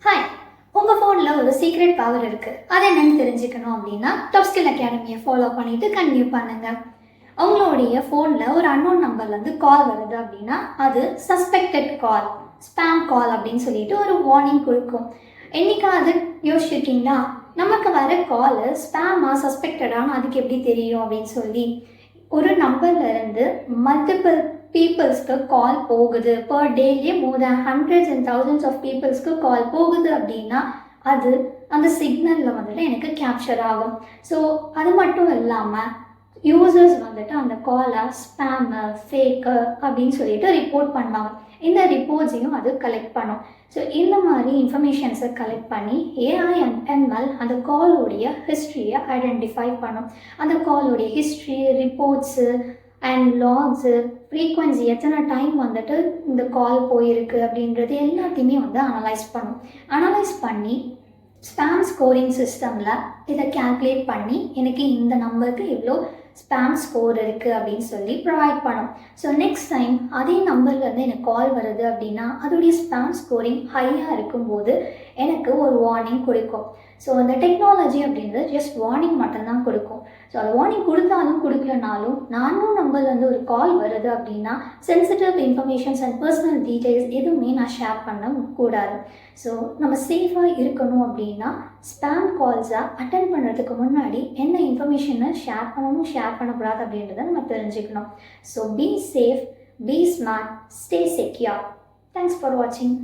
Hi, உங்கள் ஃபோனில் ஒரு சீக்ரெட் பவர் இருக்குது. அது என்னன்னு தெரிஞ்சுக்கணும் அப்படின்னா டாப் ஸ்கில் அகாடமியை ஃபாலோ பண்ணிவிட்டு கன்டினியூ பண்ணுங்கள். உங்களுடைய ஃபோனில் ஒரு அன்னோன் நம்பர்லேருந்து கால் வருது அப்படின்னா அது சஸ்பெக்டட் கால், ஸ்பேம் கால் அப்படின்னு சொல்லிட்டு ஒரு வார்னிங் கொடுக்கும். என்னைக்காவது யோசிச்சிருக்கீங்களா, நமக்கு வர கால் ஸ்பேமா சஸ்பெக்டடானு அதுக்கு எப்படி தெரியும் அப்படின்னு சொல்லி? ஒரு நம்பர்லேருந்து மல்டிபிள் பீப்புள்ஸ்க்கு கால் போகுது, பர் டேலேயே more than hundreds and thousands of பீப்புள்ஸ்க்கு கால் போகுது அப்படின்னா அது அந்த சிக்னலில் வந்துட்டு எனக்கு கேப்சர் ஆகும். ஸோ அது மட்டும் இல்லாமல் யூசர்ஸ் வந்துட்டு அந்த காலை ஸ்பேமு, ஃபேக்கு அப்படின்னு சொல்லிட்டு ரிப்போர்ட் பண்ணுவாங்க. இந்த ரிப்போர்ட்ஸையும் அது கலெக்ட் பண்ணும். ஸோ இந்த மாதிரி இன்ஃபர்மேஷன்ஸை கலெக்ட் பண்ணி ஏஐஎம்எல் அந்த காலோடைய ஹிஸ்ட்ரியை ஐடென்டிஃபை பண்ணும். அந்த காலோடைய history, reports and logs, frequency, எத்தனை டைம் வந்துட்டு இந்த கால் போயிருக்கு அப்படின்றது எல்லாத்தையுமே வந்து அனலைஸ் பண்ணும். அனலைஸ் பண்ணி ஸ்பேம் ஸ்கோரிங் சிஸ்டமில் இதை கேல்குலேட் பண்ணி எனக்கு இந்த நம்பருக்கு இவ்வளோ ஸ்பேம் ஸ்கோர் இருக்குது அப்படின்னு சொல்லி ப்ரொவைட் பண்ணும். ஸோ நெக்ஸ்ட் டைம் அதே நம்பர்லேருந்து எனக்கு கால் வருது அப்படின்னா அதோடைய ஸ்பேம் ஸ்கோரிங் ஹையாக இருக்கும்போது எனக்கு ஒரு வார்னிங் கொடுக்கும். ஸோ அந்த டெக்னாலஜி அப்படின்றது ஜஸ்ட் வார்னிங் மட்டும்தான் கொடுக்கும். ஸோ அது வார்னிங் கொடுத்தாலும் கொடுக்கலனாலும் நானும் நம்பர்லேருந்து ஒரு கால் வருது அப்படின்னா sensitive informations and personal details எதுவுமே நான் ஷேர் பண்ண கூடாது. ஸோ நம்ம சேஃபாக இருக்கணும் அப்படின்னா ஸ்பேம் கால்ஸை அட்டன் பண்ணுறதுக்கு முன்னாடி என்ன இன்ஃபர்மேஷனை ஷேர் பண்ணணும், ஷேர் பண்ணக்கூடாது அப்படின்றத நம்ம தெரிஞ்சுக்கணும். So be safe, be smart, stay secure. Thanks for வாட்சிங்.